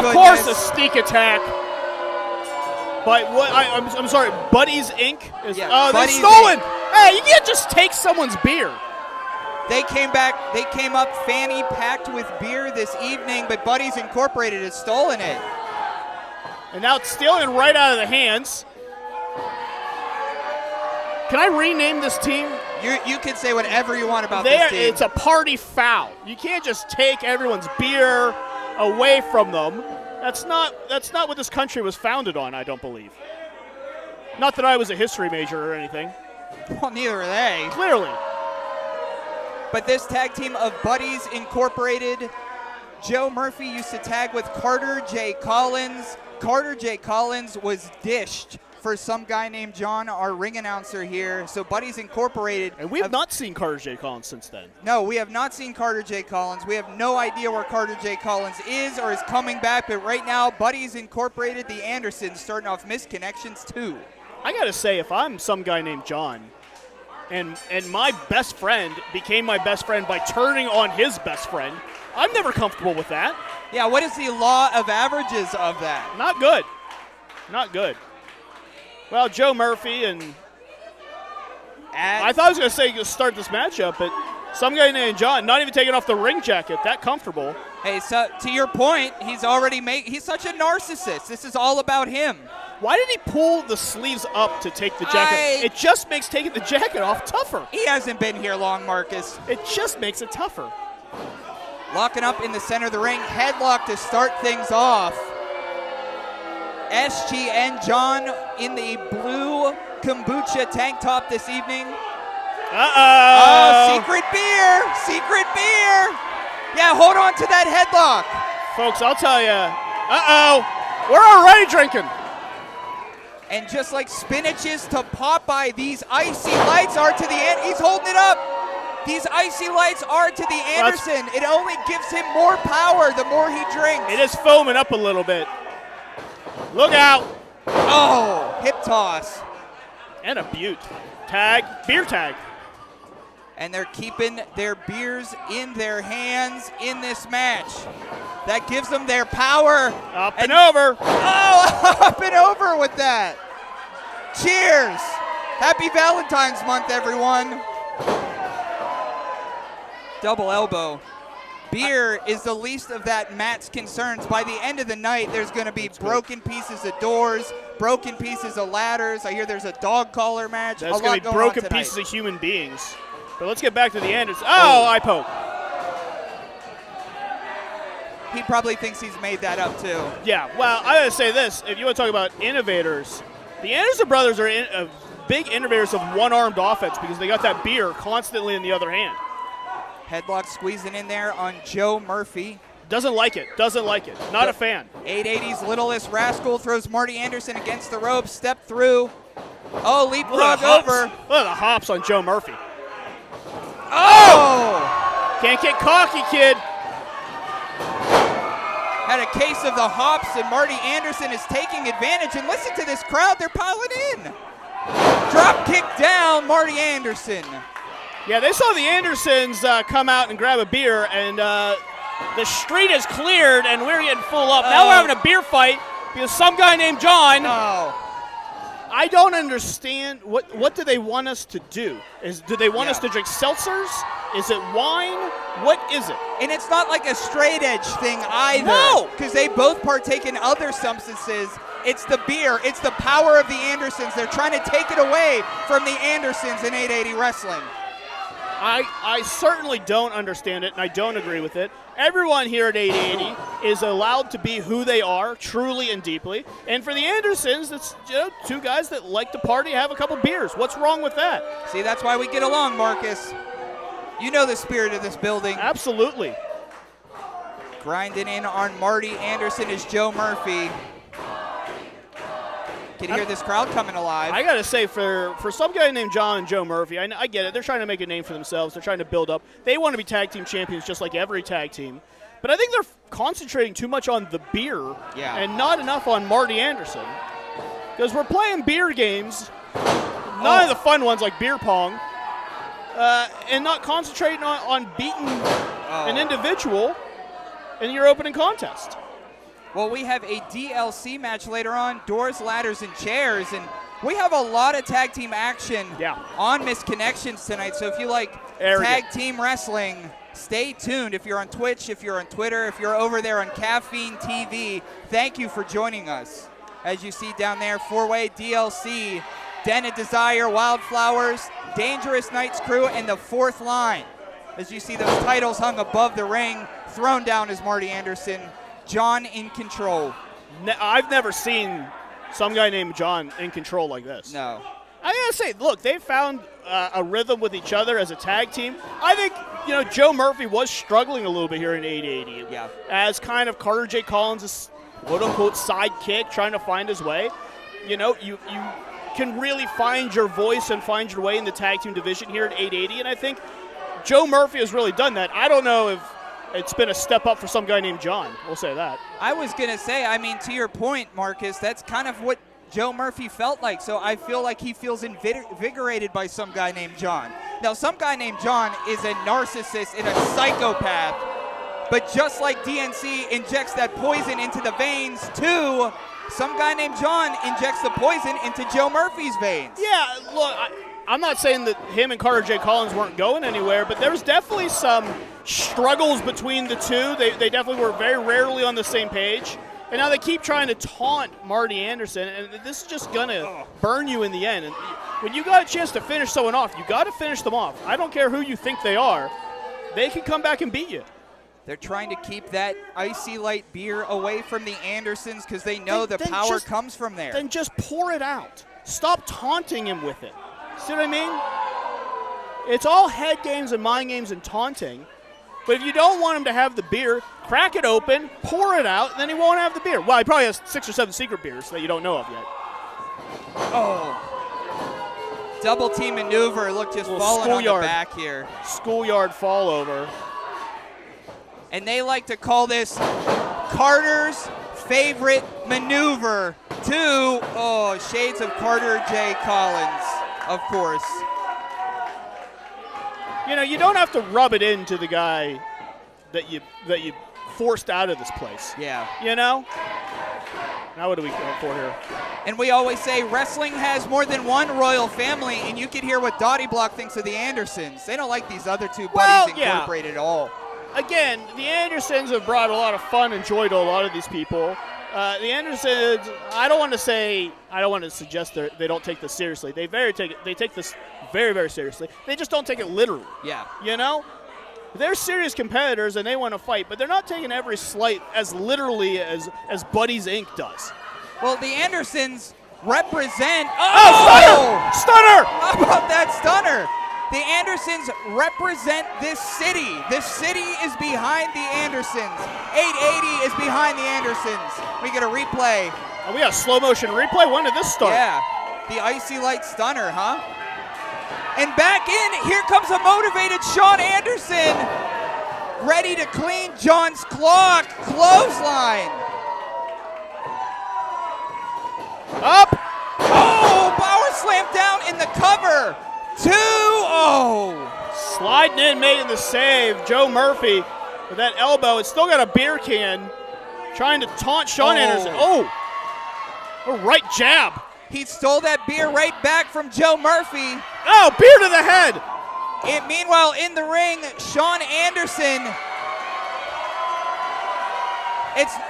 of course, a sneak attack. But what? I'm sorry. Buddy's Inc. is they're stolen. Hey, you can't just take someone's beer. They came back. They came up fanny packed with beer this evening, but Buddy's Incorporated has stolen it. And now it's stealing it right out of the hands. Can I rename this team? You can say whatever you want about this team. It's a party foul. You can't just take everyone's beer away from them. That's not what this country was founded on, I don't believe. Not that I was a history major or anything. Well, neither are they. Clearly. But this tag team of Buddies Incorporated, Joe Murphy used to tag with Carter J. Collins. Carter J. Collins was dished for some guy named John, our ring announcer here. So Buddies Incorporated. And we have not seen Carter J. Collins since then. No, we have not seen Carter J. Collins. We have no idea where Carter J. Collins is or is coming back. But right now, Buddies Incorporated, the Andersons, starting off missed connections too. I got to say, if I'm some guy named John, and my best friend became my best friend by turning on his best friend, I'm never comfortable with that. Yeah, what is the law of averages of that? Not good. Not good. Well, Joe Murphy and I thought I was going to say start this matchup, but some guy named John, not even taking off the ring jacket, that comfortable. Hey, so to your point, he's such a narcissist. This is all about him. Why did he pull the sleeves up to take the jacket? It just makes taking the jacket off tougher. He hasn't been here long, Marcus. It just makes it tougher. Locking up in the center of the ring, headlock to start things off. SGN John in the blue kombucha tank top this evening. Uh-oh. Oh, secret beer. Secret beer. Yeah, hold on to that headlock. Folks, I'll tell you. Uh-oh. We're already drinking. And just like spinach is to Popeye, these icy lights are to the end. He's holding it up. These icy lights are to the Anderson. It only gives him more power the more he drinks. It is foaming up a little bit. Look out. Oh, hip toss. And a butte. Tag, beer tag. And they're keeping their beers in their hands in this match. That gives them their power. Up and over. Oh, up and over with that. Cheers. Happy Valentine's month, everyone. Double elbow. Beer is the least of that Matt's concerns. By the end of the night, there's going to be broken pieces of doors, broken pieces of ladders. I hear there's a dog collar match. There's going to be broken pieces of human beings. But let's get back to the end. Eye poke. He probably thinks he's made that up, too. Yeah, well, I got to say this. If you want to talk about innovators, the Anderson brothers are big innovators of one-armed offense because they got that beer constantly in the other hand. Headlock squeezing in there on Joe Murphy. Doesn't like it. Doesn't like it. Not a fan. 880's littlest rascal throws Marty Anderson against the ropes. Step through. Oh, leapfrog over. Look at the hops on Joe Murphy. Oh! Can't get cocky, kid. Had a case of the hops, and Marty Anderson is taking advantage. And listen to this crowd. They're piling in. Drop kick down, Marty Anderson. Yeah, they saw the Andersons come out and grab a beer, and the street is cleared, and we're getting full up. Now we're having a beer fight because some guy named John. Oh. I don't understand. What do they want us to do? Do they want us to drink seltzers? Is it wine? What is it? And it's not like a straight edge thing either. No! Because they both partake in other substances. It's the beer. It's the power of the Andersons. They're trying to take it away from the Andersons in 880 Wrestling. I certainly don't understand it, and I don't agree with it. Everyone here at 880 is allowed to be who they are, truly and deeply. And for the Andersons, it's two guys that like to party, have a couple beers. What's wrong with that? See, that's why we get along, Marcus. You know the spirit of this building. Absolutely. Grinding in on Marty Anderson is Joe Murphy. Can you hear this crowd coming alive? I got to say, for some guy named John and Joe Murphy, I get it. They're trying to make a name for themselves. They're trying to build up. They want to be tag team champions just like every tag team. But I think they're concentrating too much on the beer and not enough on Marty Anderson. Because we're playing beer games, none of the fun ones like beer pong, and not concentrating on beating an individual in your opening contest. Well, we have a DLC match later on, doors, ladders, and chairs, and we have a lot of tag team action on Misconnections tonight. So if you like tag team wrestling, stay tuned. If you're on Twitch, if you're on Twitter, if you're over there on Caffeine TV, thank you for joining us. As you see down there, 4-way DLC, Den of Desire, Wildflowers, Dangerous Knights Crew, and the Fourth Line. As you see those titles hung above the ring, thrown down as Marty Anderson, John in control. I've never seen some guy named John in control like this. No. I gotta say, look, they've found a rhythm with each other as a tag team. I think, Joe Murphy was struggling a little bit here in 880. Yeah. As kind of Carter J. Collins' quote-unquote sidekick, trying to find his way. You can really find your voice and find your way in the tag team division here at 880, and I think Joe Murphy has really done that. I don't know if it's been a step up for some guy named John. We'll say that. I was going to say, to your point, Marcus, that's kind of what Joe Murphy felt like. So I feel like he feels invigorated by some guy named John. Now, some guy named John is a narcissist and a psychopath. But just like DNC injects that poison into the veins, too, some guy named John injects the poison into Joe Murphy's veins. Yeah, look, I'm not saying that him and Carter J. Collins weren't going anywhere, but there was definitely some struggles between the two. They definitely were very rarely on the same page. And now they keep trying to taunt Marty Anderson, and this is just going to burn you in the end. And when you got a chance to finish someone off, you got to finish them off. I don't care who you think they are. They can come back and beat you. They're trying to keep that icy light beer away from the Andersons because they know the power comes from there. Then just pour it out. Stop taunting him with it. See what I mean? It's all head games and mind games and taunting. But if you don't want him to have the beer, crack it open, pour it out, and then he won't have the beer. Well, he probably has 6 or 7 secret beers that you don't know of yet. Oh. Double team maneuver. Look, just falling on the back here. Schoolyard fall over. And they like to call this Carter's favorite maneuver. Shades of Carter J. Collins, of course. You don't have to rub it into the guy that you forced out of this place. Yeah. Now what do we go for here? And we always say wrestling has more than one royal family, and you can hear what Dottie Block thinks of the Andersons. They don't like these other two buddies incorporated at all. Again, the Andersons have brought a lot of fun and joy to a lot of these people. The Andersons, I don't want to suggest they don't take this seriously. They take this very, very seriously. They just don't take it literally. Yeah. They're serious competitors and they want to fight, but they're not taking every slight as literally as Buddies Inc. does. Well, the Andersons represent. Stunner! How about that stunner? The Andersons represent this city. This city is behind the Andersons. 880 is behind the Andersons. We get a replay. Oh, we got a slow motion replay? When did this start? Yeah, the icy light stunner, huh? And back in, here comes a motivated Sean Anderson. Ready to clean John's clock. Clothesline. Up. Oh, power slam down in the cover. 2-0. Sliding in, making the save. Joe Murphy with that elbow. It's still got a beer can. Trying to taunt Sean Anderson. A right jab. He stole that beer right back from Joe Murphy. Oh, beer to the head. And meanwhile, in the ring, Sean Anderson.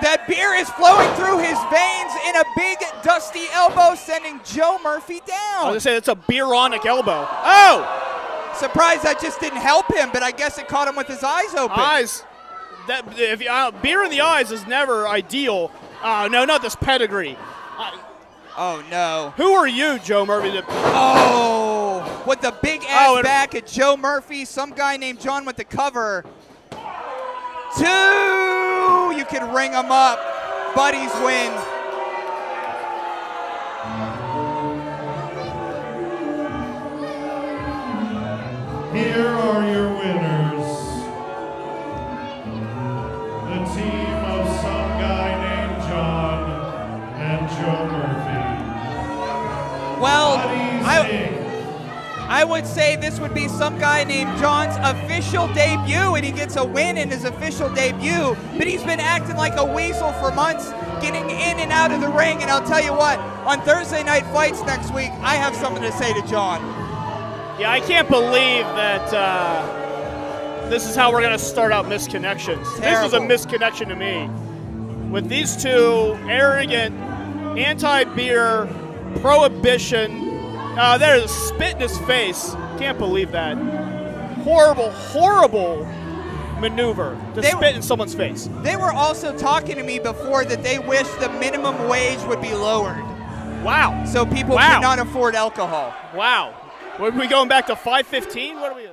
That beer is flowing through his veins in a big dusty elbow, sending Joe Murphy down. I was going to say, that's a beeronic elbow. Oh! Surprised that just didn't help him, but I guess it caught him with his eyes open. Beer in the eyes is never ideal. Oh, no, not this pedigree. Oh, no. Who are you, Joe Murphy? With the big ass back at Joe Murphy, some guy named John with the cover. 2! You can ring them up. Buddies win. Here are your winners. The team of some guy named John and Joe Murphy. Well, I would say this would be some guy named John's official debut, and he gets a win in his official debut, but he's been acting like a weasel for months, getting in and out of the ring, and I'll tell you what, on Thursday Night Fights next week, I have something to say to John. Yeah, I can't believe that this is how we're going to start out misconnections. Terrible. This is a misconnection to me. With these two arrogant, anti-beer, prohibition, there's a spit in his face. Can't believe that. Horrible, horrible maneuver to spit in someone's face. They were also talking to me before that they wish the minimum wage would be lowered. Wow. So people cannot afford alcohol. Wow. Are we going back to $5.15? What are we?